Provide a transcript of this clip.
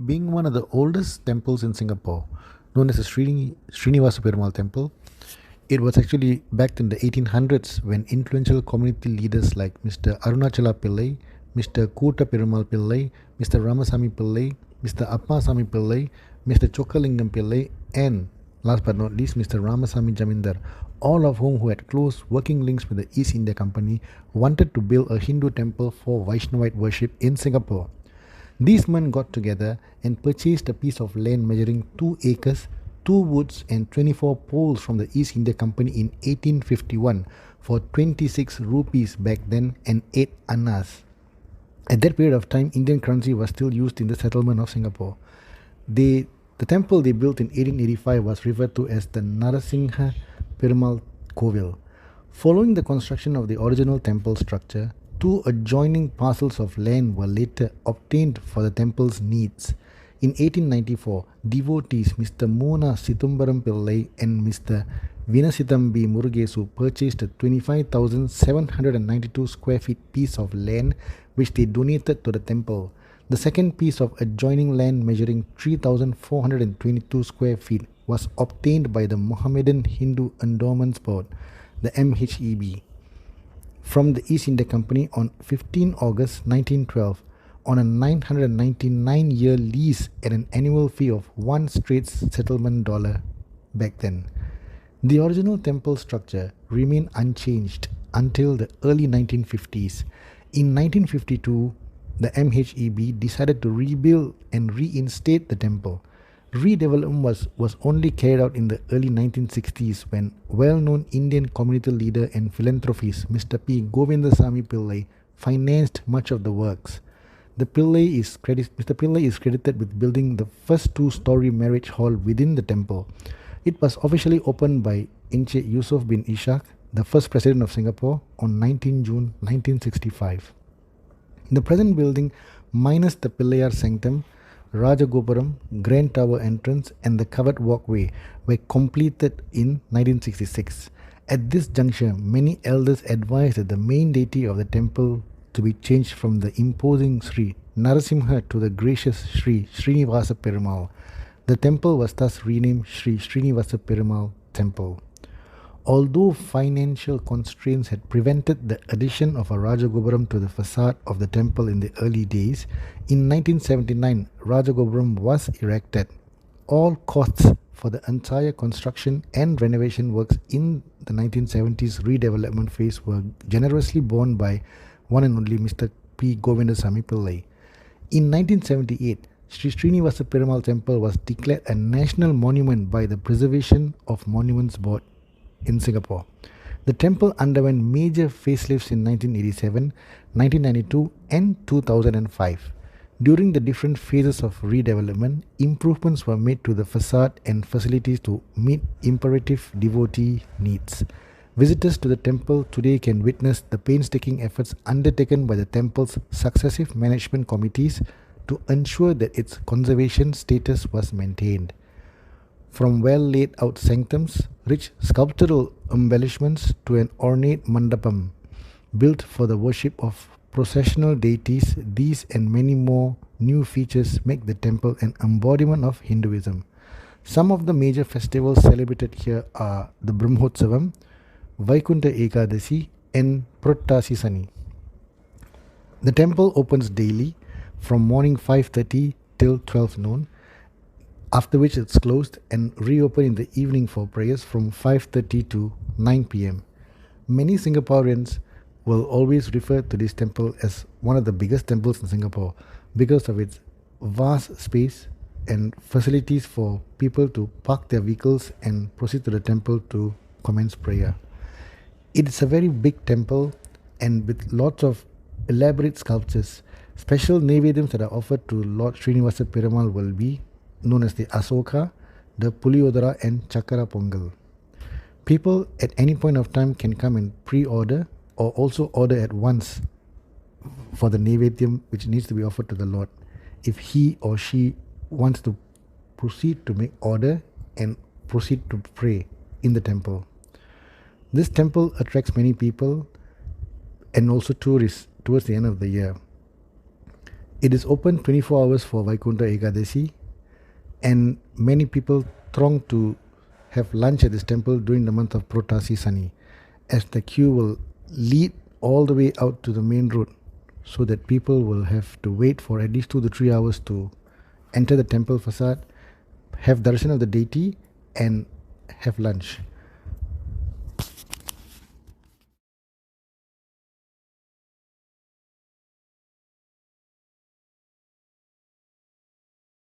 Being one of the oldest temples in Singapore, known as the Srinivasa Perumal temple, it was actually back in the 1800s when influential community leaders like Mr. Arunachala Pillai, Mr. Koota Perumal Pillai, Mr. Ramasamy Pillai, Mr. Appasamy Pillai, Mr. Chokkalingam Pillai, and last but not least, Mr. Ramasamy Jamindar, all of whom who had close working links with the East India Company, wanted to build a Hindu temple for Vaishnavite worship in Singapore. These men got together and purchased a piece of land measuring 2 acres, 2 woods, and 24 poles from the East India Company in 1851 for 26 rupees back then and 8 annas. At that period of time, Indian currency was still used in the settlement of Singapore. The temple they built in 1885 was referred to as the Narasimha Perumal Kovil. Following the construction of the original temple structure, 2 adjoining parcels of land were later obtained for the temple's needs. In 1894, devotees Mr. Mona Situmbaram Pillai and Mr. Vinasitambi Murugesu purchased a 25,792 square feet piece of land which they donated to the temple. The second piece of adjoining land measuring 3,422 square feet was obtained by the Mohammedan Hindu Endowments Board, the MHEB, from the East India Company on 15 August 1912 on a 999-year lease at an annual fee of 1 Straits Settlement dollar back then. The original temple structure remained unchanged until the early 1950s. In 1952, the MHEB decided to rebuild and reinstate the temple. Redevelopment was only carried out in the early 1960s when well-known Indian community leader and philanthropist Mr. P. Govindasamy Pillai financed much of the works. Mr. Pillai is credited with building the first 2-story marriage hall within the temple. It was officially opened by Encik Yusof bin Ishak, the first president of Singapore, on 19 June 1965. The present building, minus the Pillayar Sanctum, Rajagopuram, Grand Tower entrance, and the covered walkway, were completed in 1966. At this juncture, many elders advised that the main deity of the temple to be changed from the imposing Sri Narasimha to the gracious Sri Srinivasa Perumal. The temple was thus renamed Sri Srinivasa Perumal Temple. Although financial constraints had prevented the addition of a Rajagopuram to the facade of the temple in the early days, in 1979 Rajagopuram was erected. All costs for the entire construction and renovation works in the 1970s redevelopment phase were generously borne by one and only Mr. P. Govindasamy Pillai. In 1978, Sri Srinivasa Perumal Temple was declared a national monument by the Preservation of Monuments Board in Singapore. The temple underwent major facelifts in 1987, 1992, and 2005. During the different phases of redevelopment, improvements were made to the facade and facilities to meet imperative devotee needs. Visitors to the temple today can witness the painstaking efforts undertaken by the temple's successive management committees to ensure that its conservation status was maintained. From well laid out sanctums, rich sculptural embellishments, to an ornate mandapam built for the worship of processional deities, these and many more new features make the temple an embodiment of Hinduism. Some of the major festivals celebrated here are the Brahmotsavam, Vaikunta Ekadasi, and Prottasi Sani. The temple opens daily from morning 5:30 till 12 noon, after which it's closed and reopened in the evening for prayers from 5:30 to 9 p.m. Many Singaporeans will always refer to this temple as one of the biggest temples in Singapore because of its vast space and facilities for people to park their vehicles and proceed to the temple to commence prayer. It's a very big temple and with lots of elaborate sculptures. Special Naivedyams that are offered to Lord Srinivasa Perumal will be known as the Asoka, the Puliyodara, and Chakara Pongal. People at any point of time can come and pre-order or also order at once for the Naivedyam which needs to be offered to the Lord if he or she wants to proceed to make order and proceed to pray in the temple. This temple attracts many people and also tourists towards the end of the year. It is open 24 hours for Vaikunta Ekadasi, and many people throng to have lunch at this temple during the month of Protasi Sani, as the queue will lead all the way out to the main road, so that people will have to wait for at least 2 to 3 hours to enter the temple facade, have darshan of the deity, and have lunch.